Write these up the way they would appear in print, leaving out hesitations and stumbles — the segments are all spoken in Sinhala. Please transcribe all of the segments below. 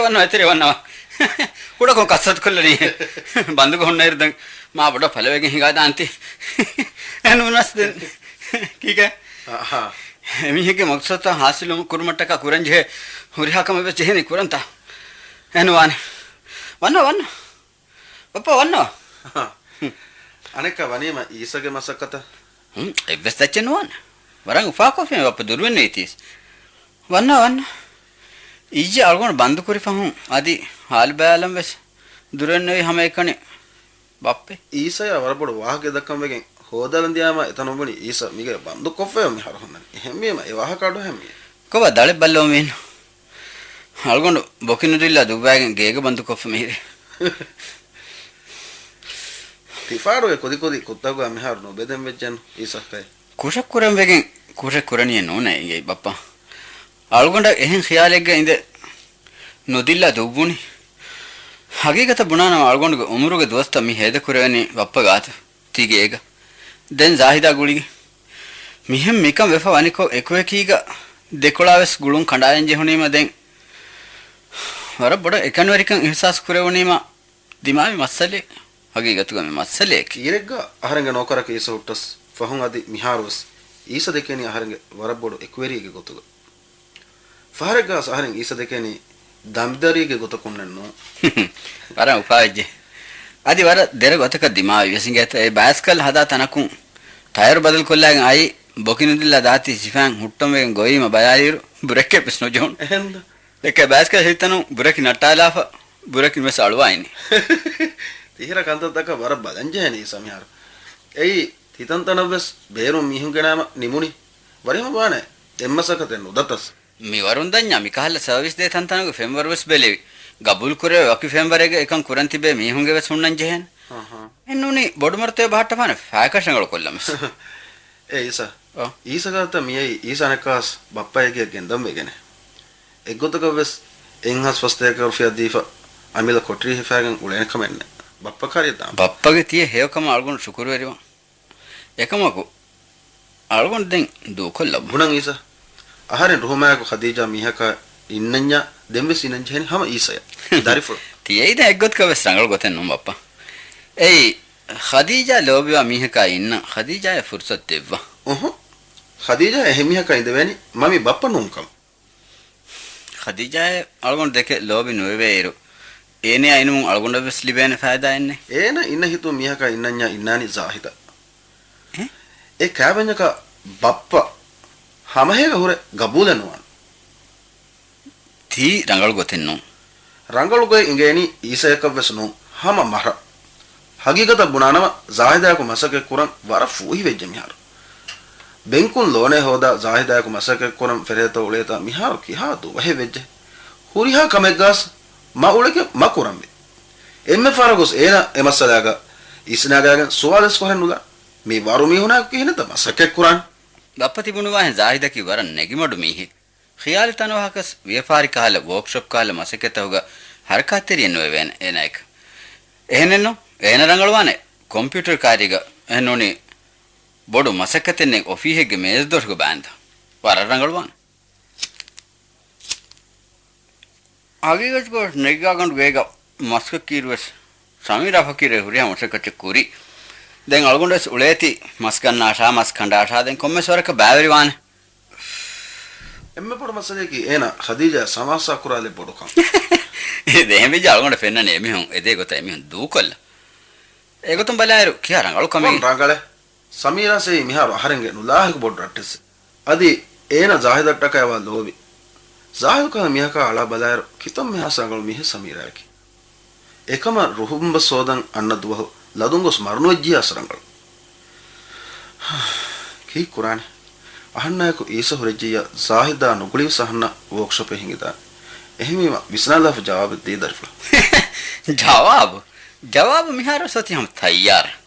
වන්නවා උඩ කො කස්සත් කොල්ලනේ බඳු ගොන්න ඉරදන් මා බඩ ඵලවෙගෙන් හිඟා දාන්ති එනුනස් දෙන් කීක එමිහෙගේ මක්සත හාසිලුම කුරුමට්ටක කුරංජේ හුරිහකම වෙච්චෙහි කුරන්ත එනවානේ වන්න පප්පා වන්න අනෙක වනීම ඊසගේ මසකත එබ්බස්තච්චනෝන වරන් උපාකොෆේ අප දුරවෙන්නේ ඉතිස් වන්න ඊජේ අල්ගොන බන්දු කුරි පහුන් আদি हाल බෑලම් වෙස් දුරන්නේ හැම එකනේ බප්පේ ඊසය වරබඩ වාහකේ දක්කම් වෙගෙන් හොදලන් දියාම එතනොබනි ඊස මිගේ බන්දු කොෆේ මි හරහොන්න එහෙමම ඒ වාහ කාඩෝ හැමි කොබ දලෙ බල්ලෝ මෙන් අල්ගොන බොකිනු දිල්ලා දුබෑගෙන් ගේග බන්දු කොෆේ මෙහිරේ තිෆාරෝ කොදි කොත්තගා මෙහරනෝ බෙදෙන් වෙච්චන් ඊසක්කයි කුෂක් කුරම් වෙගෙන් කුෂක් කුරණිය නෝනේ ඊයි බප්පා අල්ගොන්ඩ එහෙන් ඛියාලෙග්ග ඉඳ නොදිල්ලා දුබ්බුනි හගීගත බුණාන අල්ගොන්ඩ උමුරුගේ දොස්ත මි හේද කුරවනි බප්පා ගාත තිගේග දැන් ජාහිදා ගුලිගේ මිහෙම් මිකම් වෙෆ වනිකෝ එකුවකීග දෙකොලාවස් ගුළුන් කණ්ඩායම් ජෙහුනීම දැන් වර බොඩ එකනවරිකන් ඉහසස් කුරවනීම දිමාවි මස්සලේ හගීගතුග මේ මස්සලේ කීරෙග්ග අහරංග නොකරක ඊස උට්ටස් ෆහුන් අදි මිහාරවස් ඊස දෙකේනි අහරංග වර බොඩ එකුවරිගේ ගොතුග ෆහරග අහරංග ඊස දෙකේනි දම්දරිගේ ගොතකුන්නන්නෝ වර උපාවජ්ජේ අදි වර දෙර ගොතක දිමාවි විසින්ගත ඒ බෑස්කල් හදා තනකුන් ටයර් බදල් කොල්ලාගෙන් අයි බොකිනුදිල්ලා දාති සිෆාන් හුට්ටම් වෙන් ගොයිම බයාලිරු බුරෙක්කේ පිස්නෝ ජොන් එහෙන්ද එක බෑස්කල් හිතනු බුරෙකි නටාලාෆ බුරෙකි මෙස අලුවයිනි තිහිර කන්තතක වර බලංජේනි සමිහාර එයි තිතන්තනවස් බේරුම් මිහුගෙනාම නිමුනි වරිම බානේ දෙම්මසකතෙන් උදතස් මේ වරුන් දඤ්ඤා මිකහල්ල සර්විස් දේ තන්තනගේ ෆෙම්වර්වස් බෙලෙවි ගබුල් කුරේ වකි ෆෙම්වරේගේ එකන් කුරන් තිබේ මිහුන්ගේ වසුන්නන් ජෙහෙන් එන්නුනි බොඩමර්තේ බහට්ටපන ෆෑකෂන්ගල කොල්ලමස් ඒ ඊසගත මියයි ඊසනකාස් බප්පයගේ ගෙන්දම් වෙගෙන එක්ගොතකවස් එන්හස් ෆස්තේක රුෆියා දීෆ අමිල කොට්‍රි හිෆාගෙන් උලෙන කමෙන්නේ බප්පා කාරියදා බප්පගේ තිය හේකම අල්ගොන් ශුකුරවරිවා එකමකෝ අල්ගොන් දෙන් දුකොල්ල බුණන් ඊස අහරෙන් රුහමායක ඛදීජා මිහක ඉන්නඤ්ඤා දෙම්වෙස් ඉන්නන් ජෙහෙන් හැම ඊසය දරිෆු තියයිද එක්ගොත් කවස් රංගල ගොතෙන් නුම් බප්පා එයි ඛදීජා ලෝබිවා මිහක ඉන්න ඛදීජාය ෆුර්සත් දෙවවා ඛදීජා එහෙමිහක ඉඳවැනි මමි බප්පා නුම්කම් ඛදීජාය අල්ගොන් දෙක ලෝබි නොවේයිරු ඒනේ අයිනුම් අල්ගොන් වෙස් ලිබේන ෆායදා එන්නේ ඒන ඉන්න හිතු මිහක ඉන්නඤ්ඤා ඉන්නානි සාහිත ඒ කෑබෙන්ජක බප්පා හැමහෙක හොර ගබූලනවා තී රංගල ගොතෙන්නු ರಂಗಳುಗೆ ಇಂಗೇನಿ ಈಸಯಕವೆಸನು ಹಮ ಮರ ಹಗೀಗತ ಬುನಾನವ ಜಾಹಿದಾಯಕು ಮಸಕೆ ಕುರಂ ವರ ಫೂಹಿ ವೆಜ್ಜೆ ಮಿಹಾರು ಬೆಂಕುನ್ ಲೋನೆ ಹೋದ ಜಾಹಿದಾಯಕು ಮಸಕೆ ಕುರಂ ಫೆರೇತ ಉಳೇತ ಮಿಹಾರು ಕಿಹಾದು ವಹೆ ವೆಜ್ಜೆ ಹುರಿಹಾ ಕಮೆಗ್ಗಾಸ್ ಮ ಉಳಗೆ ಮ ಕುರಂಬೆ ಎಮ್ಮೆ ಫಾರಗುಸ್ ಏನ ಎಮಸಲಾಗ ಇಸ್ನಾಗಾಗ ಸುವಾಲಸ್ ಕೊಹನುಗ ಮಿ ವಾರು ಮಿಹುನಾ ಕಿಹಿನತ ಮಸಕೆ ಕುರಾನ್ ದಪ್ಪತಿ ಬುನುವಾ ಜಾಹಿದಕಿ ವರ ನೆಗಿಮಡು ಮೀಹಿ ಖಿಯಾಲಿ ತನವಾಕಸ್ ವ್ಯಾಪಾರಿ ಕಾಲ ವರ್ಕ್‌ಶಾಪ್ ಕಾಲ ಮಸಕೆತವುಗ ಹರಕಾತೆರಿಯನ್ನು ವೆವೆನ ಏನಾಯ್ಕ එහෙනෙන්නු එහෙන රංගලවානේ කම්පියුටර් කාර්යයක එහෙනෝනි බොඩු මසකතෙන්නේ ඔෆීහෙගේ මේස් දොස්ක බෑන්ද වර රංගලවාන ආගිගස් ගොස් නෙගාගන්ඩු වේග මස්ක කීරවස් සමීරා ෆකීරේ හුරියා මසකත කුරි දැන් අලගොන්ඩස් උලේති මස් ගන්න ආශා මස් කණ්ඩ ආශා දැන් කොම්මෙස්වරක බෑවරිවානේ එම්මෙ පොඩ මසලේකි එන ඛදීජා සමාසා කුරාලේ පොඩකම් දෙහෙම ජාලගොන්ඩ ෆෙන්නනේ එමිහුන් එදේ ගොත එමිහුන් දූකොල්ල ඒගොතුම් බලයිරු කියා රංගලු කමේ රංගලේ සමීරා සේ මිහාරු අහරෙන්ගේ නුලාහික බොඩ රට්ටස් අදි ඒන ජාහිදට්ටක යව ලෝබි ජාහික මිහක අලා බලයිරු කිතම් මිහසංගලු මිහ සමීරාකි එකම රුහුම්බ සෝදන් අන්න දුවහ ලදුංගොස් මරුණොජ්ජි අසරංගලු කී කුරානේ අහන්නයක ඊස හොරජිය ජාහිදා නුගුලි සහන්න වර්ක්ෂොප් එකේ හිඟිතා එහෙම විස්නාලාෆ ජවාබ දී දර්ෆලා ජවාබ මිහාර සති හම තයාර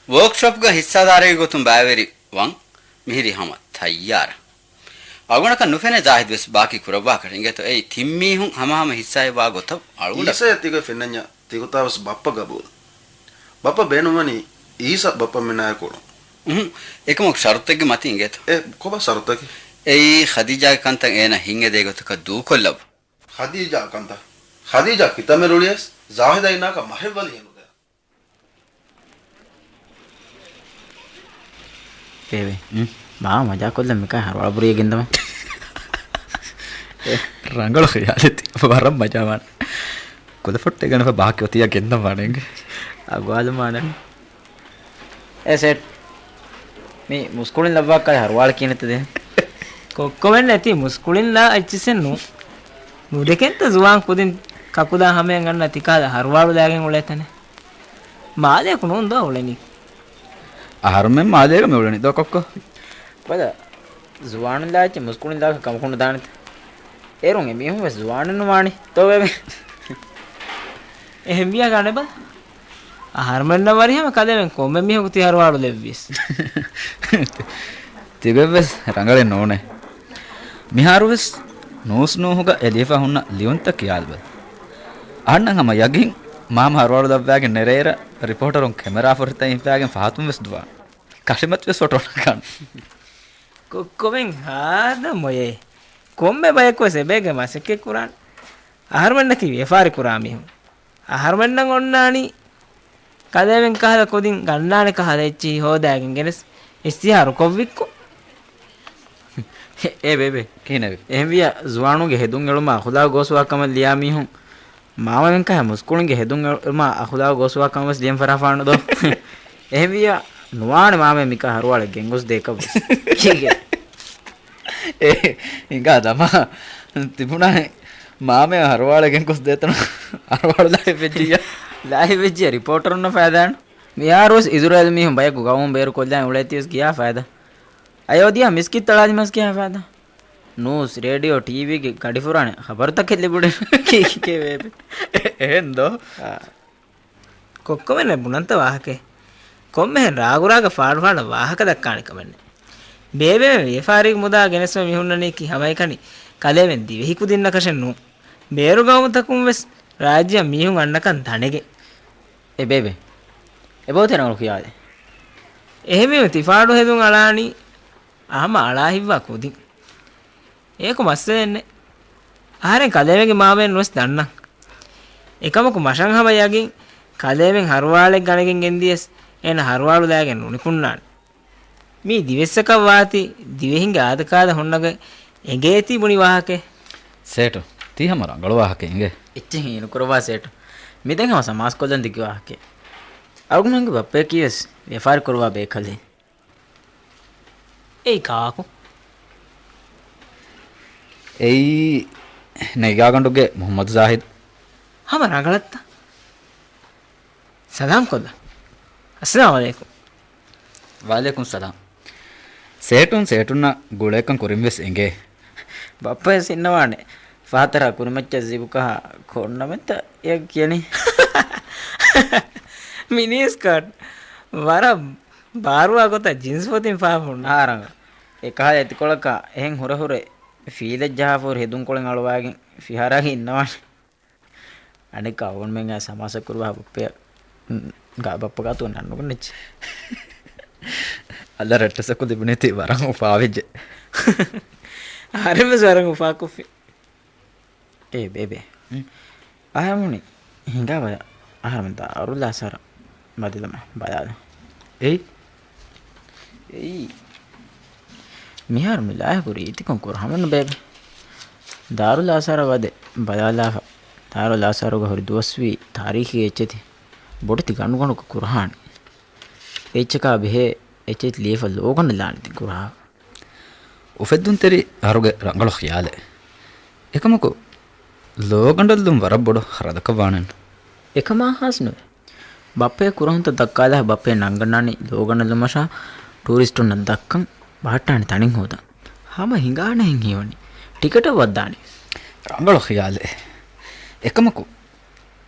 वर्कशॉप का हिस्सादार को तुम बावेरी वंग मिहिरी हम तैयार अगुण का नुफेने जाहिद बस बाकी कुरबा करेंगे तो ए थिम्मी हूं हम हिस्सा है वागो तब अगुण इसे तिग फिनन्या तिगुतावस बप्पा गबूल बप्पा बेनुमनी ईसा बप्पा मिनाय कोलो एकम शर्त के मत इंगे तो ए कोबा शर्त के ए खदीजा कंत एना हिंगे देगो तो का दू कोलब Khadija कंत khadija kitameruliyes zahida inaka mahevali henuda bebe ma maja kolla meka harwala buriye gendama ರಂಗಳು ಖಯಾಲತಿ ವರಂ ಮಜಾವಾನ ಕುದಫೊಟ್ಟೆ Ganapa ಬಾಕಿ ಒತ್ತಿಯ ಗೆಂದ ಮಾಡಂಗೆ agwal manan set mi muskulin labba ka harwal kinetde kokkomen nati muskulin la achisen nu dekenta zuwan kudin kakuda hamen ganna tikada harwalu dagen uletane maade kunu ndo uleni ಆಹಾರಮೆ ಮಾದೇಗ ಮೇಳನಿ ದೊಕೊಕ್ಕ ಪದ zuwan la ach muskulin la kamkunu danit erun emihun wes zuwan nu mani to bebe ehembiya gane ba ආහාරමන්න වරියම කදෙන් කොම්මෙ මිහු ති හරවාඩු ලෙව්විස් තිගෙවස් ರಂಗಳේ නෝනේ මිහාරුවස් නෝස් නෝහුග එලිෆා හුන්න ලියොන්ත කියාල්බ අන්නන් හම යගින් මාම හරවාඩු දබ්වාගේ නෙරේර රිපෝටරුන් කැමරා ෆොර්තෙන් ඉපාගෙන් ෆාතුම් වෙස් දුවා කෂිමත් වෙස් ෆොටෝ කන් කොක්කොෙන් හාද මොයේ කොම්මෙ බයකෝ සෙබේග මාසෙකේ කුරාන් ආහාරමන්න කි වෙෆාරි කුරා මිහු ආහාරමන්න ඔන්නානි කදෙන් කහල කොදින් ගන්නානේ කහල එච්චි හොදාගෙන ගෙනස් ඉස්තිහාරු කොව්වික්කෝ ඒ බේබේ කිනවේ එහෙම විය zuwanuge hedun eluma khuda goswa kam liya mihun මාමෙන් කහ මුස්කුණුගේ hedun eluma khuda goswa kam was diem farafaanu do එහෙම විය nuwane මාමෙ මික හරවල ගෙන්ගොස් දෙකව කීගේ ඒ ඉංගා දම තිබුණානේ මාමෙ හරවල ගෙන්ගොස් දෙතන හරවල ලයි වෙජ්ජිය लाइव वेजी रिपोर्टर न फायदा मियारोस इजराइल में हम भाई गुगाओं बेर को जाए उड़ती है क्या फायदा अयोध्या मिसकी तलाज में क्या फायदा न्यूज़ रेडियो टीवी की गाड़ी फुराने खबर तक खेले बुढ़े के वे एंदो कोक्को में बुनंत वाह के कोम में रागुरा का फाड़ वाह का दक्काने कमने बेबे ये फारिक मुदा गणेश में मिहुन्ने की हमारे कनी कले में दिवे ही कुदिन न कशन नु बेरु गाँव तक वेस राज्य मिहुं अन्नकन धनेगे ए बेबे ए बहुत है ना कियाले එහෙම තිෆාඩු හෙදුන් අලානි ආම අලා හිව්වා කුදි ඒක මස්සෙන්නේ ආරෙන් කදේමගේ මාවෙන් නොස් දන්නා එකමක මෂන් හම යගින් කදේමෙන් හරවාලෙක් ගණකින් ගෙන්දියස් එන හරවාලු දාගෙන උනිකුන්නාන මේ දිවෙස්සක වාති දිවෙහින්ගේ ආදකාද හොන්නගේ එගේති බුනි වාහකේ සේටු තීහම රංගල වාහකේ ඉංගේ එච්චි හිනු කරවා සේටු මිදෙන් හම සමාස් කොදන් දිග වාහකේ අරුගුණන්ගේ බප්පේ කීස් व्यापार करवा बेखले ए काको एई नेगागंडुगे मोहम्मद जाहिद हमारा गलत था सलाम कोला अस्सलाम वालेकुम वालेकुम सलाम सेटुन गुलेकन कुरिमवेस एंगे बप्पे सिन्नवाने फातरा कुरिमच्च जिबुका खोन्नमेत या कियनी मिनी स्कर्ट वारा बारुआ गोता जींस पोतिन फाफुन आरंग एकहा एतिකොලක එහෙන් හොරහොර ෆීලෙජ් ජහෆෝර් හෙදුන් කොලෙන් අලවාගෙන් ෆිහාරාගේ ඉන්නවනේ අනික අවුන් මෙන් සමාස කරුවා බප්පේ ගා බප්ප ගාතු නන්නකොනෙච්ච අල්ල රට්ටසකු දිබුනේති වරන් උපාවෙජ් ආරෙම සරන් උපා කොෆි ඒ බේබේ ආයමුනි හිඟාව ආරමන්ත අරුලා සර මදිලම බයාද එයි මිහාර මිලාය කුරි ඉතිකම් කරහමන්න බේබේ දාරුල් ආසාර වද බයාලා දාරුල් ආසාරග හරි දොස්වි තාරීඛි එච්චති බොඩති ගණු කුරහාන එච්චකා බෙහෙ එච්චත් ලියෆ ලෝගන ලානිති කුරහා උෆෙද්දුන් තෙරි අරුගේ රංගල ඛයාල එකමකෝ ලෝගණ්ඩල්දුම් වරබ්බොඩ හරදක වානන් එකමා හස්නු බප්පේ කුරහුන්ත දක්කාලා බප්පේ නංගනානි ලෝගණල්දුමෂා ටූරිස්ටුන් නදක්කම් බාට්ටානි තනින් හොදා හම හිඟානෙන් හිවනි ටිකට වද්දානි රංගල ඛයාල එකමකෝ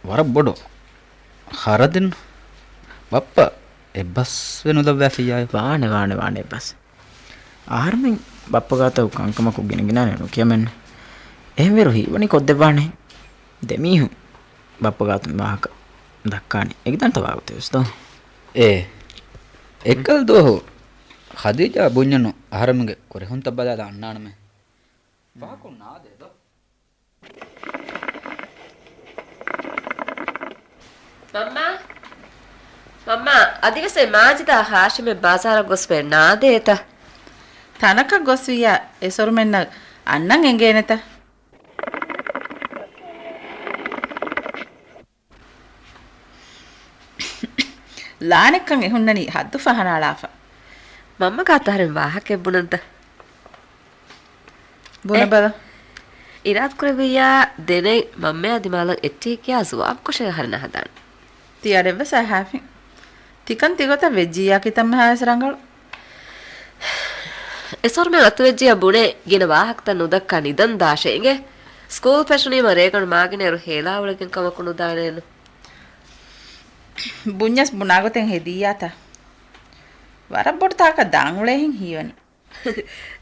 වරබ්බොඩ හරදින් බප්ප එබස් වෙනුදවෑ ෆියාය වානේ බස් ආහාරමින් බප්ප ගාතව කංකමකු ගෙනගෙන නෝ කියමෙන් එහෙම වෙරු හිවනි කොද්දෙවානේ දෙමීහු බප්ප ගාතු මාහක දක්කානි එකදන්ත වාගතෙස්තෝ ඒ එක්කල් දෝ ಖದೀಜಾ ಬುඤ්ඤನು ಆಹಾರಮಿಗೆ ಕೊರೆ ಹೊಂತ ಬದಾದ ಅಣ್ಣಾಣಮೆ ಬಾಕು ನಾದೆ ದೋ ಮಮ್ಮ ಅದಿವಸೆ ಮಾಜಿದ ಹಾಶಿಮೆ ಬಾಜಾರ ಗೊಸ್ಬೆ ನಾದೇತ ತನಕ ಗೊಸ್ವಿಯ ಎಸೊರುಮೆನ್ನ ಅನ್ನಂ ಎಂಗೇನೆತ ಲಾನೆಕ್ಕಂ ಎಹುನ್ನನಿ ಹದ್ದು ಫಹನಾಳಾಫ ಮಮ್ಮ ಕಾತಾರೆಂ ವಾಹಕೆ ಬುಣಂತ ಬುಣಬದ ಇರಾತ್ ಕುರೆವಿಯ ದೆನೆ ಮಮ್ಮೆ ಅದಿಮಾಲ ಎಚ್ಚಿಕಿಯ ಜವಾಬ್ ಕುಶೆ ಹರನ ಹದಾನ್ තියඩෙව සහැෆි තිකන් තිගොත වෙජ්ජියා කිතම්ම හැසරංගල එසොර්මෙ අතුවෙජ්ජිය බුනේ ගින වාහක්ත නුදක්කා නිදන් දාශේගේ ස්කූල් පැෂුනීම රේකණු මාගිනේරු හේලාවලකින් කමකුණු දානේන බුඤ්ඤස් බුනාගොතෙන් හෙදියාත වරබ්බොට තාක දාංගුලෙහින් හීවනි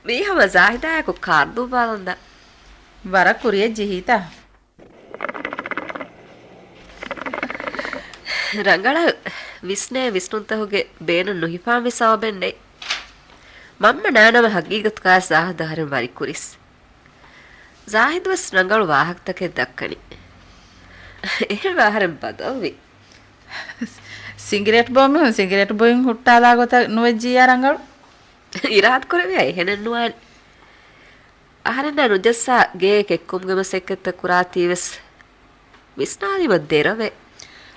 මීහම ජාහිදායකු කාර්දු බාලන්ද වර කුරිය ජීහිතා ರಂಗಳ ವಿಸ್ನೆ ವಿಷ್ಣುಂತಹುಗೆ ಬೇನು ನುಹಿಫಾಂ ವಿಸಾಬೆಂಡೆ ಮಮ್ಮ ನಾನಮ ಹಗೀಗತ್ ಕಾ ಜಾಹದಾರಂ ವರಿ ಕುರಿಸ್ ಜಾಹಿದ್ ವಸ್ ರಂಗಳು ವಾಹಕ್ತಕೆ ದಕ್ಕನಿ ಎಹೆ ವಾಹರಂ ಬದವಿ ಸಿಗರೇಟ್ ಬೋಯಿಂ ಹುಟ್ಟಾಲಾ ಗೊತ ನುವೆಜ್ಜಿಯಾ ರಂಗಳು ಇರಾತ್ ಕೊರವೆ ಹೆನೆನ್ನುವಾನ್ ಆಹರನ್ನ ನುಜಸ್ಸಾ ಗೆ ಕೆಕ್ಕುಂಗೆಮ ಸೆಕ್ಕೆತ್ತ ಕುರಾತೀವೆಸ್ ವಿಸ್ನಾದಿ ಬದ್ದೇರವೆ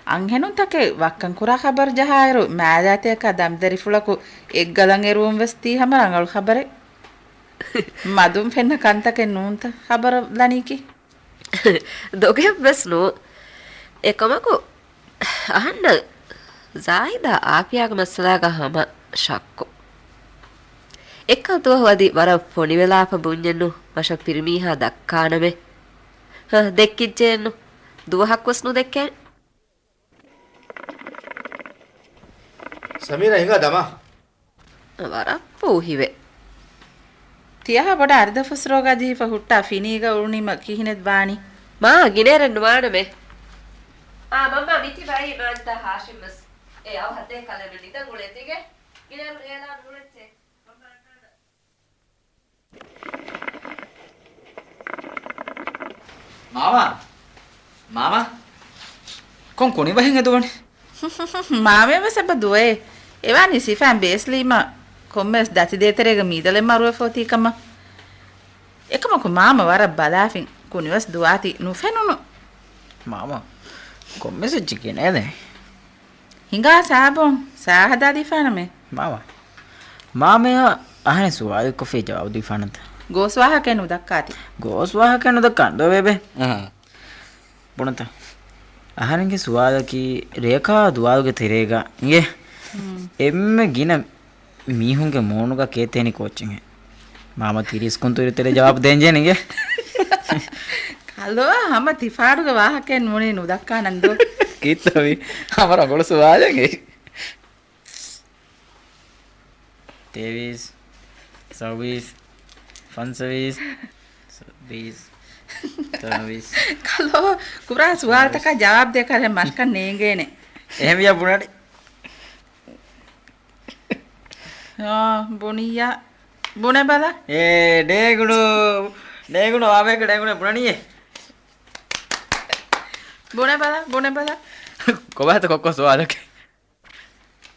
ಅಂಹೆನು ತಕೆ ವಕ್ಕಂ ಕುರಾ ಖಬರ್ ಜಹಾಯರು ಮಾದಾತೆಕ ದಮ್ದರಿ ಫುಳಕು ಎಗ್ಗಲಂ ಎರುಂ ವಸ್ತಿ ಹಮ ರಂಗಳು ಖಬರೆ ಮದುಂ ಫೆನ್ನ ಕಂತಕೆ ನೂಂತ ಖಬರ ಲನಿಕಿ ದೊಗೆ ಬಸ್ನು ಏಕಮಕು ಅಹನ್ನ ಜಾಹಿದಾ ಆಫಿಯಾಗ ಮಸಲಾಗ ಹಮ ಶಕ್ಕು ಎಕ್ಕತುವ ವದಿ ವರ ಪೊಣಿವೆಲಾಪ ಬುಂಜೆನ್ನು ವಶ ಪಿರಿಮೀಹಾ ದಕ್ಕಾನಮೆ ದೆಕ್ಕಿಜ್ಜೆನ್ನು ದುವಹಕ್ವಸ್ನು ದೆಕ್ಕೆ ಸಮೀರಾ ಹಿಂಗದಮ್ಮ ವರಪ್ಪು ಹಿವೆ තියහ බඩ අර්ධ ෆස්රෝගා ජීප හුට්ටා ෆිනීග උරුනිම කිහිනෙත් බානි මා ගිනේරන් වානමෙ මම්මා මිති බයි මාන්ත හාෂිම්ස් ඒ අව හතේ කලෙ නිදන් උලෙතිගේ ගිනේරු ඒලා නුලෙච්චේ මාමා කොන් කොනි වහින් එදුවනේ මාමෙව සබ දුවේ එවානි සිෆාන් බේස්ලීම කොම්මස් දති දේතරේග මීදලෙ මරුව ෆෝතිකම එකමක මාම වර බලාෆින් කුනිවස් දුවාති නුෆෙනුනු මාමා කොම්මෙස චිකේනේද හිඟා සාබොන් සාහදා දිෆානමෙ මාමයා අහනේ සුවාල් කොෆේ ජවාබ් දිෆානත ගෝස්වාහ කෙනු දක්කාති ගෝස්වාහ කෙනු දක්කන්ද බේබේ බුණත අහරන්ගේ සුවාලකි රේඛා දුවාලුගේ තිරේගා ඉගේ එම්මෙ ගින මීහුන්ගේ මෝනුගා කේතේනි ಕೋಚಿಂಗ್ ಮಾಮ ತಿರಿಸ್ ಕುಂತುರಿ ತೆರೆ ಜವಾಬ್ ದೇಂಜೆ ನಿಗೆ ಕಲೋ ಹಮ ತಿಫಾಡುಗ ವಾಹಕೆ ನೋನಿ ನುದಕ್ಕ ನಂದು ಕೀತವಿ ಹಮರ ಗೊಳಸು ವಾಜಂಗೆ 23 24 25 20 කලෝ කුරා සුවාල් තක ජවාබ් දෙක හරි මස්ක නේගේනේ එහෙම යා බුණාටි බොනියා බොනේ බල ඩේගුණු ආවේක ඩේගුණු බුණානියේ බොනේ බල කොබහත කොක්කො සුවාලකේ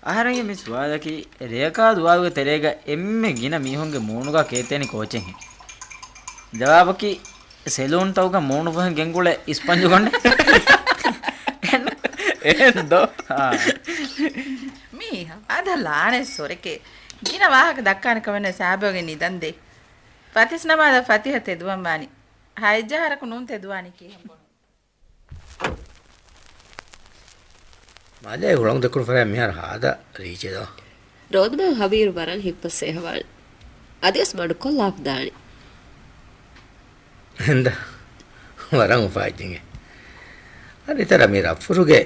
ආහරගේ මේ සුවාලකි රේඛා දුවාලුගේ තෙරේග එම්මෙ ගින මීහුන්ගේ මෝනුගා කේතේනි ಕೋಚಿಂಗ್ ಜವಾಬಕಿ ಸೆಲೂನ್ ತೌಗ ಮೋಣು ಬಹ ಗೆಂಗುಳೆ ಇಸ್ಪಂಜುಗೊಂಡೆ ಎಂದೋ ಮೀ ಅದಲ್ಲಾನೆ ಸೊರಕೆ ಗಿನ ವಾಹಕ ದಕ್ಕಾನ ಕವನೆ ಸಾಬೋಗೆ ನಿದಂದೆ ಪತಿಸ್ನಮಾದ ಫತಿಹ ತೆದುವಂಬಾನಿ ಹೈಜಾರಕು ನೂನ್ ತೆದುವಾನಿ ಕಿ ಮಾಲೆ ಹುಳಂಗ್ ದಕ್ಕುಳು ಫರ ಮಿಹಾರ ಹಾದ ರೀಚೆದ ರೋದ್ಮ ಹಬೀರ್ ವರನ್ ಹಿಪ್ಪಸೆ ಹವಾಳ್ ಅದೇಸ್ ಮಡುಕೊಲ್ಲಾಪ್ ದಾಣಿ ಎಂದ ವರಂ ಉಪಾಯ್ತಿಂಗೆ ಅದೇ ಥರ ಮೀರ ಅಫ್ಫುರುಗೆ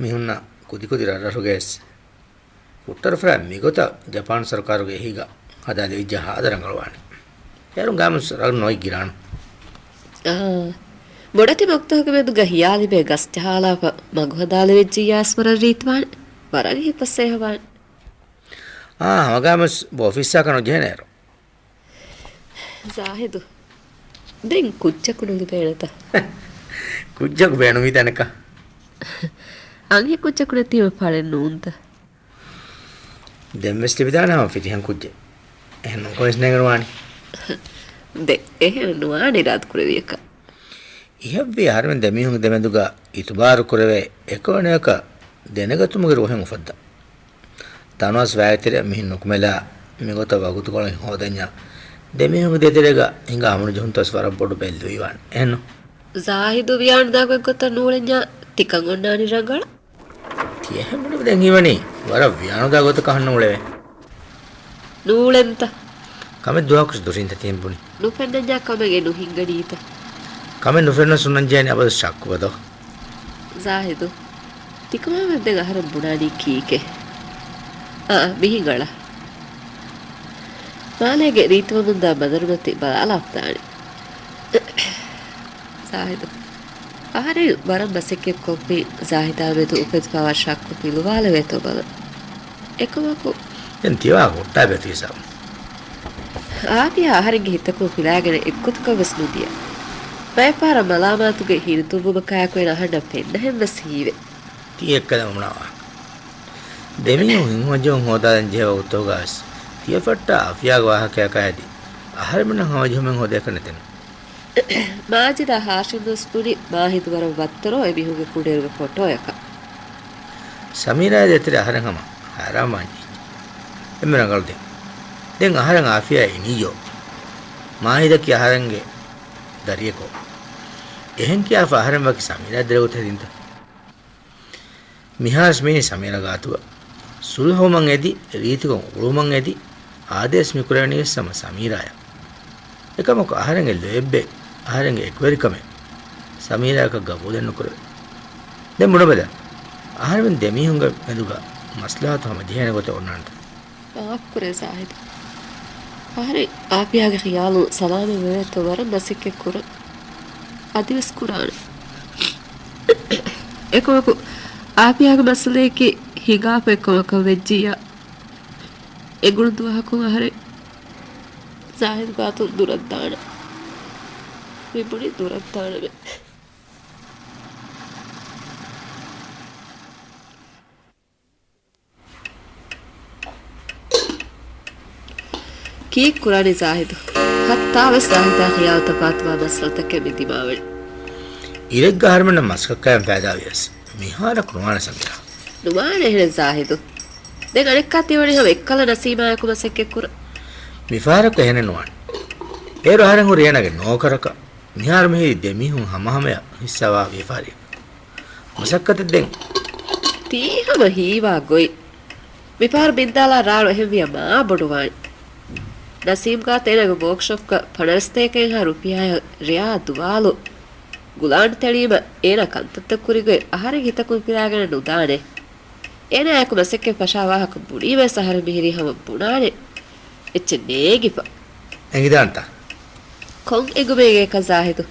ಮಿಹುನ್ನ ಕುದಿ ರರುಗೆಸ್ ಉತ್ತರ ಫ್ರ ಮಿಗೊತ ಜಪಾನ್ ಸರ್ಕಾರಗೆ ಹೀಗ ಅದಾದ ವಿಜ್ಜ ಹಾದರಂಗಳವಾಣಿ ಯಾರು ಗಾಮ ಸರ್ ನೋಯ್ ಗಿರಾಣು ಬೊಡತಿ ಮಕ್ತೋಗೆ ಬೆದು ಗಹಿಯಾಲಿ ಬೆ ಗಸ್ಟಹಾಲಾಪ ಮಗುಹದಾಲಿ ವಿಜ್ಜಿ ಯಾಸ್ಮರ ರೀತ್ವಾಣಿ ವರನ್ ಹಿಪ್ಪಸೆ ಹವಾಣಿ ಹಮಗಾಮಸ್ ಆಫೀಸಾ ಕನೋ ಜೇನೇರು ಜಾಹಿದು ದೆನ್ ಕುಚ್ಚಕುಡುಲಿ ಬೇಣತ ಕುಜ್ಜಕು ಬೇಣು ಮಿದನಕ Anhi kucha kuretiwa paren nuunta. දෙම්වස්ටි විදානම පිටිහන් කුජ්ජේ එහෙනම් කොහෙස් නගරවානි De එහෙම නුවානේ රාත් කුරවියක. ඉහබ්බි ආරමෙන් දෙමිහුන් දෙමෙදුගා ඉතුබාරු කුරවේ එකෝනේක දෙනගතුමුගේ රෝහෙන් උෆද්දා තනවස් වෑතිර මිහින් නොකුමෙලා මෙගොත වගුතු කොලින් හොදඤ්ඤා දෙමිහුන් දෙතරේග හිඟ අමුණු ජොන්තස් වරම් පොඩු බෙල්ලු ඉවන් එන්නු Zahidu වියන් දාගො ගොත නූලෙන්ජා ටිකන් ඔන්නානි රංගල. තියහෙමුණු දැන් ඉවනේ වර වියානු දාගොත කහන්න උලේ නූලෙන්ත කමෙ දුවක්ස් දුරින්ත තියම්බුනි නුපෙන්නජා කමගේ නුහිංගඩීත. කමෙ නුෆෙන්න සුන්නංජයනි අබද ශක්වදෝ Zahidu ටිකම වෙද්ද ගහර බුණානි කීකේ. මිහිංගල. මාලේගේ රීතුව මුන්දා බදරුමති බලාලාප්තානි. Zahidu ahari waram basekke koppi Zahida vetu upet pawa shakku piluwala veto bala ekamaku දැන් තියවා කොට්ටා බැතිසම් ආපිය ආහාරගේ හිතකෝ පිලාගෙන එක්කොතක වෙස්නුදිය පෑපාර මලාමාතුගේ හිරිතුබුම කයක් වෙන අහන්න පෙන්න හැම්වස් හීවේ තියකද මොනවා දෙමියෝ හින්වජොන් හොදාන් ජීව උතෝගාස් තියපට්ට ආෆියා ගාහකයක් ඇදී ආහාරමන හවජොමෙන් හොදයක නැතන මාජිදා හාෂින්දුස්පුරි මාහිතු වර වත්තරෝ එබිහුගේ කුඩේරුගේ ෆොටෝ එක සමීරා දෙතර ආහාරංගම ආරාමයි එමරංගල්ද දැන් ආහාරං ආෆියා ඉනියෝ මාහිද කිය ආහාරංගේ දරියකෝ එහෙන් කිය ආහාරං වකි සමීරා දරවත දින්ත මිහාස් මිනි සමීරා ගාතුව සුල් හොමන් එදි රීතිකෝ උරුමන් එදි ආදේශ මිකුරණිය සම සමීරාය එකමක ආහාරංගේ ලෙබ්බේ ආහාරංගේ එක්වරිකම සමීරාක ගබෝදෙන්න කරේ දැන් මොනබද ආහාරෙන් දෙමිහුංග මෙදුගා මස්ලාත හැම දිහේන කොට ඔන්නන්ට ආක්කුරේ Zahid ahari ආපියාගේ ඛියාලු සලාමෙ වෙත වර බසික්කේ කුර අදිවස් කුරාන එකවකු ආපියාගේ මස්ලේකි හිගාපෙකවක වෙජ්ජියා එගුළු දුවහකු ahari Zahid ගාතු දුරද්දාන විපුරි දුරද්දාන වේ කී කුරානි Zahid හත්තාව Zahida ඛියාල් තපාත්වා මස්ලතක මිදිමාවල් ඉරෙක් ගහරමන මස්කක්කයන් පෑදාවියස් මිහාර කුමාර සමීරා නුමාන එහෙන Zahid දෙක අනෙක් කතියවනි හැම එක්කල නසීමායකු මසෙක්කේ කුර මිෆාරක එහෙන නුවන් ඒ රහරන් හොරියනගේ නෝකරක මිහාර මෙහි දෙමිහුන් හමහමය හිස්සවා විෆාරි මසක්කත දෙන් තීහම හීවා ගොයි විපාර බින්දාලා රාළු එහෙවිය මා බොඩුවානි नसीम का तेरे वर्कशॉप का फणस्ते के यहाँ रुपया रिया दुवालो गुलान तड़ी में एना कंतत्त कुरिगे आहारे हिता कुपिरागन नुदाने एना एक मसके पशावाह को बुड़ी में सहारे मिहिरी हम बुनाने इच्चे नेगी पा ಎಂಗಿದಾಂತ කොන් එගුමේගේ එක Zahid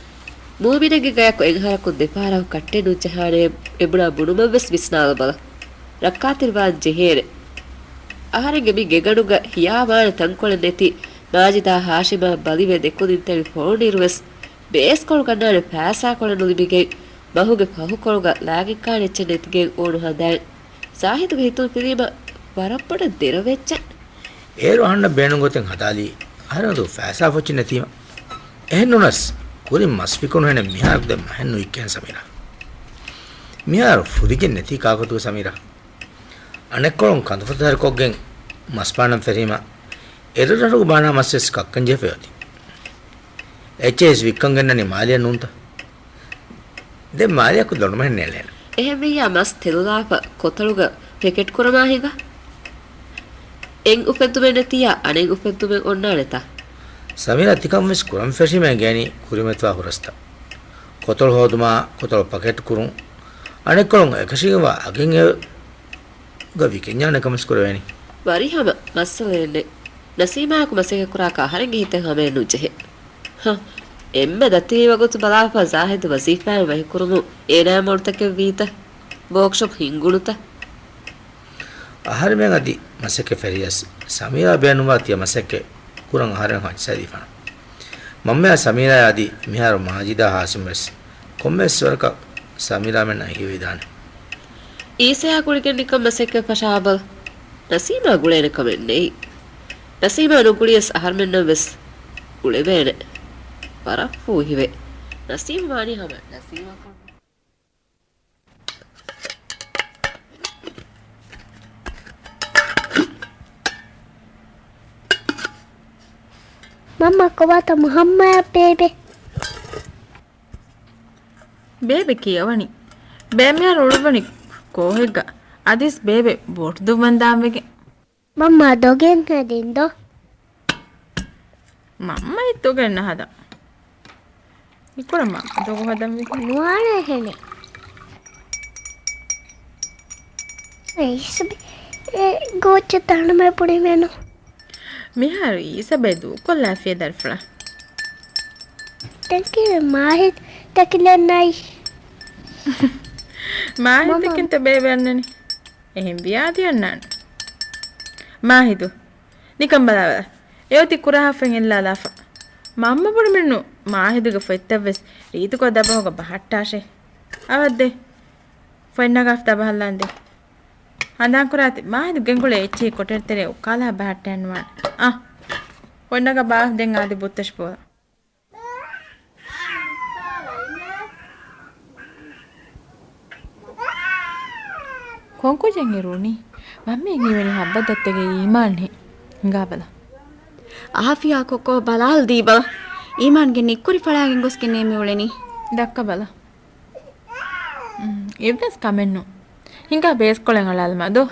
මූබිනගේ ගයක් එංහර කුත් දෙපාරව කට්ටේ නුචහානේ එබුණා බුණුමවස් විස්නාල බල රක්කාතිර්වාන් ජෙහෙරේ ආහාරගේ බි ගෙගඩුග හියාවාන තංකොල නැති මාජිදා හාෂිමා බලිවේ දෙකුදින් තෙල් ෆෝනිරුවස් බේස් කොල් ගන්නානේ පෑසා කොල නුලිබිගේ බහුගේ පහු කොල්ග ලාගිකා නෙච්ච නැතිගේ ඕනු හදයි Zahidගේ හිතුල් පිළිම වරප්පඩ දෙරවෙච්ච ඒ රොහන්න බේනුගොතෙන් හදාලි අරදු ෆෑසා ෆොච්චි නැතිම එහෙන්නුනස් කුරින් මස්පිකුණු වෙන මිහාර දෙම හෙන්නු ඉක්කන් සමීරා මිහාර ෆුරිගෙන් නැති කාකතු සමීරා අනෙක්කොලොන් කඳුෆතර කොග්ගෙන් මස්පානම් ෆෙරීම එරරරු බානා මස්සස් කක්කන් ජෙෆයති එච්.එස් වික්කංගන්නනි මාලිය නුන්ත දෙ මාලිය ಕು දොනම නෙලෙන එහෙමියා මස් තෙලුලාප කොතලුග ක්‍රිකට් කරමාහිග එන් උපෙතුමෙ නැතියා අනෙන් උපෙතුමෙ ඔන්නාලෙත සමීරා තිකම් මිස් කුරම් ෆෙෂිම ගෑනි කුරිමත්වා හොරස්තා කොතල් හොදුමා කොතල් පකෙට් කුරුම් අනෙක්කොලොන් එකසිගවා අගෙන් ගවිකෙන්ඥාන කමස් කරවැනි වරිහම මස්සලෙන්නේ නසීමාකු මසෙක කුරා කාහරෙන් ගිහිතෙන් හැමෙන් නුජෙහෙ එම්ම දතිවි වගොතු බලාපා Zahid වසීෆාන් වහි කුරුමු ඒනා මොර්තක වීත වර්ක්ෂොප් හින්ගුණුත ආහාර මෙන් අදි මසෙක ෆෙරියස් සමීරා බයනුවා තිය මසෙක කුරන් ආහාරෙන් හච්සදීෆාන මම්මයා සමීරා ආදි මිහාර මාජිදා හාසිමස් කොම්මස් වරක සමීරා මෙන් අහි වේදාන Isa kuliken nikam maseke pashabal. Nasima gulene kamenne. Nasima no gulies aharmenna ves. Gulevene. Parafu hive. Nasima mani hama. Nasima Mama, kawata Muhammad baby. Baby kiyawani. Bemya rolwani kohega. Adis baby bot du vandamege. Mama dogen hadindo. Mamma ittogen hada. Ikora mamma dogo hadam wege. Nuana hene. Eish gocha tana me pudi menu. Mihari isa bedu kolla fe darfla. Tanki mahit takilan nai. Mahit kinta baby annani. Ehim biadi annan. Mahidu. Nikam balawa. Eyoti kuraha fen illa lafa. Mamma pudi menu mahidu ga fettaves ritu ko dabahoga bahattashe. Avadde. Fenna gafta bahallande. Handan kurati mahidu gengule echi kotertere ukala bahattanwan. Fennaga baah den adi buttash pola. Konko jengiruni mamme ngiveni habbadattage iman he ngabala ahafiya kokko balal dibala iman ge nikkuri falagen gos kenne me uleni dakka bala evdas kamennu hinga base kolen alalma do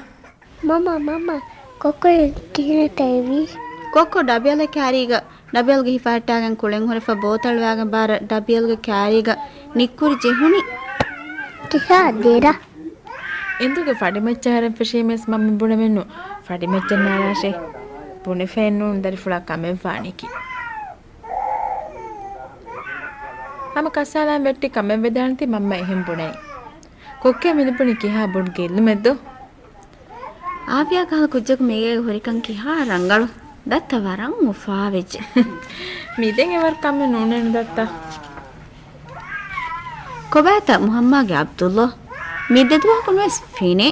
Mama kokko kine tevi. kokko dabiyala kariga dabiyalge hifattagen kulen horefa botal wagen bar dabiyalge kariga nikkuri jehuni Kisa dera. Induge fadimeccha haren feshimes mamme bunamennu fadimeccha narashe bune fennu dari fula kamen faniki ama kasala metti kamen vedanti mamme ehim bunai kokke minipuni kiha bud gellu meddo afiya kala kujjak mege horikan kiha rangalu datta waran ufaveje miden evar kamen nunen datta kobata muhammad abdullah middedu kunwes fine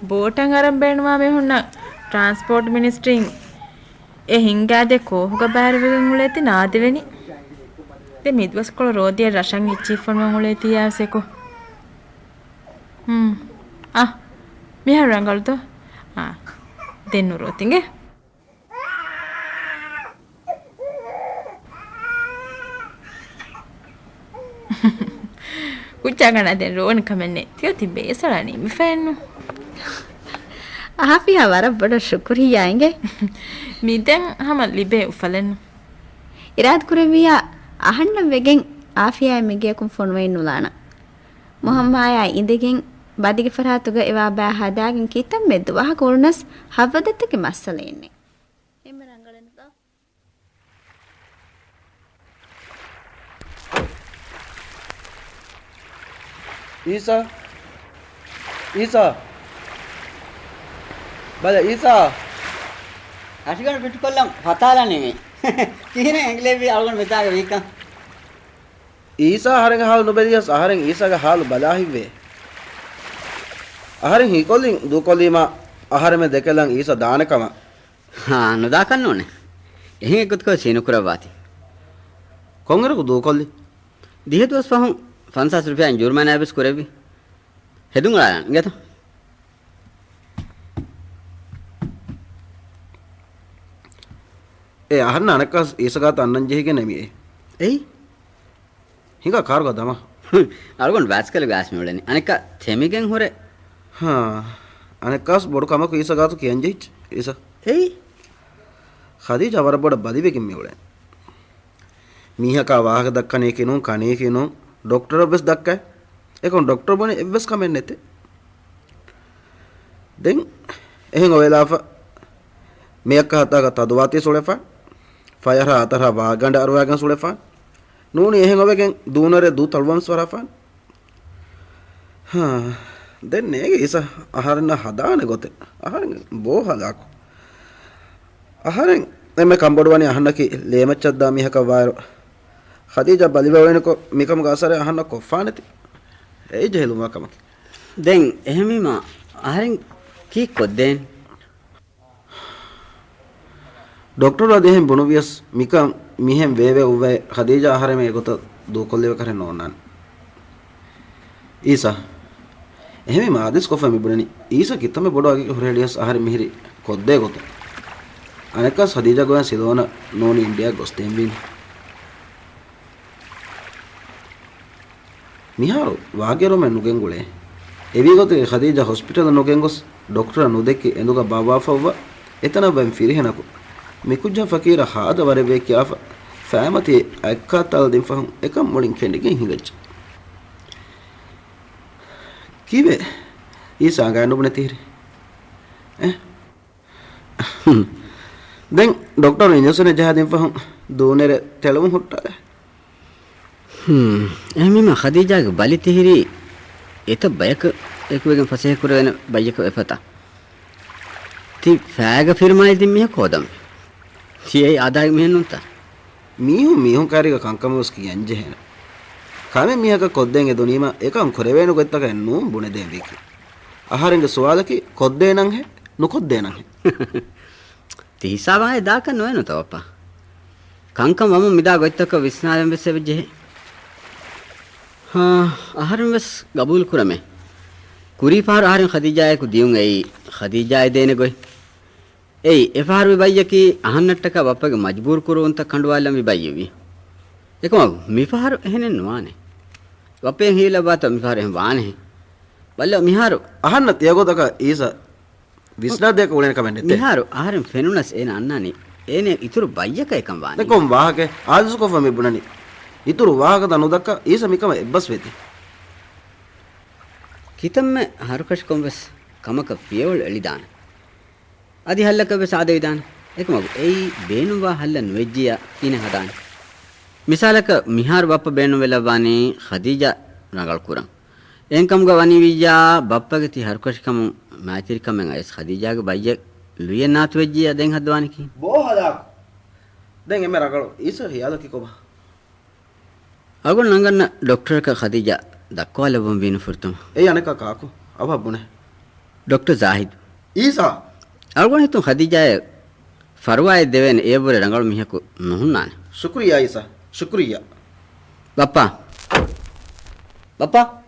botan aram benwa me hunna transport ministry e hingade ko huga barwegen uleti naadeveni de midwas kol rodiya rashan ichi fonwan uleti yaseko mi harangal to dennu rotinge Kucangana den roon kamenne tioti besalani mi fennu ahafiya wara bada shukriya inge miden hama libe ufalennu irad kureviya ahanna wegen afiya mege kun fonwe nulana muhammaya indegen badige farhatuga ewa ba hadagen kitam meddu waha kurnas havadattake masale inne emerangalenda Isa bala Isa Ashigan bitkollam hatala neme kihine englebi algon metaga wika Isa haren halu nobelias aharen Isa ga halu balahive aharen hikolin dukolima ahare me dekelan Isa daanakama noda kannone ehin ekutko sinukurawati kongeru dukolli dihetus pahun 50 rupiah jurmana abis kurebi hedun alan ingata ahanna anakas Isa ga tannan jehige nemi ei hinga karuga dama algon vaskal gas muleni anika themigen hore anakas bodu kamaku Isa ga tu kiyanjich Isa ei khadija warboda badibekin mewlen miha ka wahaga dakkane kinun kane kinun doctor obes dakkai ekon doctor bone evs kamen nete den ehen ovelafa meyakka hataga tadwati sulefa fayara atara Gaagan'du arwagan sulefa nuni ehen ovegen dunare du talwan swarafa den nege Isa aharna hadane gote aharen bo halako aharen emme kambodwani ahannaki lemachadda mihaka wairu khadija balibawene ko mikam gasare ahanna ko faneti ei jehiluma kamaki දැන් එහෙමම ආහාරෙන් කී කොද්දෙන් डॉक्टर अदेहम बुनुवियस मिका मिहेम वेवे उवे खदीजा आहारे में एगोत दो कोल्लेव करे नोनान ईसा එහෙම මාදිස් කොෆ මිබුණනි ඊස කිත්තම බොඩ අගේ හොරෙලියස් ආහාර මිහිරි කොද්දේ ගොත අනක සදීජා ගෝයන් සිදෝන නෝනි ඉන්දියා ගොස්තෙන් බින් මිහාරු වාගේරො මෙ නුගෙන් ගුලේ එවි ගොතේ khadija hospital නුගෙන් ගොස් ડોක්ටර් නුදෙක්කි එඳුග බාබා ෆව්ව එතන බම් ෆිරිහෙනකු මිකුජ්ජා ෆකීර හාද වරබේ කියාෆ ෆෑමති අක්කාතල් දින් ෆහම් එකම් මොලින් කෙන්ඩිගෙන් හිඟච්ච කිවේ ඊසා ගානුබ නැතිරි දැන් ડોක්ටර් ඉන්ජෙක්ෂන් ජහදින් ෆහම් දෝනෙර තෙලවුම් හොට්ටා එහෙමම khadijage bali tihiri eta bayaka ekuwegen faseh kurena bayaka efata ti faaga firmai din miha kodam tiei adag mehenunta මීහුන් කාරික කංකමස් කියන්ජ හේන කම මිහක කොද්දෙන් එදුනීම එකම් කොරවේනු ගත්තක නූම් බුනේ දෙන් විකි ආහාරෙන්ග සුවාලකි කොද්දේ නම් හේ නුකොද්දේ නම් හේ තිහිසාවයි දාක නොයනු තවපා කංකම මම මිදා ගත්තක විස්නාලම් වෙසෙවිජෙ ආහාරෙන් වෙස් ගබූල් කුරමේ කුරි පාර ආහාරෙන් khadijaaye ku diun ei khadijaaye dene goy ei efaru bayyaki ahannataka bappage majbur kurunta kanduwalam vi bayyevi ekama mifaru ehnen nuane bappen hila bata mifaru ehn waane balla miharu ahannat yagotaka isa විස්නාදයක උලෙන කමෙන්ට් එකේ මිහාරු ආහාරෙන් ෆෙනුනස් එන අන්නනේ එනේ ඉතුරු බයියක එකම් වානේ දෙකොම් වාහකේ ආදසු කොෆ මෙබුණනි ඉතුරු වාහක දනුදක්ක ඊස මිකම එබ්බස් වෙති කිතම්ම හරුකෂ් කොම්බස් කමක පියවල් එලිදාන අදි හල්ලක බස ආද විදාන එකම එයි බේනුවා හල්ල නොෙජ්ජියා කින හදාන මිසාලක මිහාරු බප්ප බේනු වෙලවානේ khadija නගල් කුරන් එන්කම් ගවනි විජා බප්පගේ ති හරුකෂ් කම මාතිරි කමෙන් අයස් khadijaගේ බයිය ලුයනාත් වෙජ්ජියා දැන් හදවානි කි බෝ හදා දැන් එමෙ රගල ඊස හියාලකි කොබ අගොන් නංගන්න ડોක්ටර් ක khadija දක්වාල වම් විනු ෆුර්තුම ඒ අනක කාකු අවබුනේ ડોක්ටර් zaahid ඊසා අගොන් හිතු khadijaye ෆර්වායේ දෙවෙන ඒවර රංගල මිහකු නොහුන්නානේ ಶುಕ್ರಿಯಾ ඊසා ಶುಕ್ರಿಯಾ බප්පා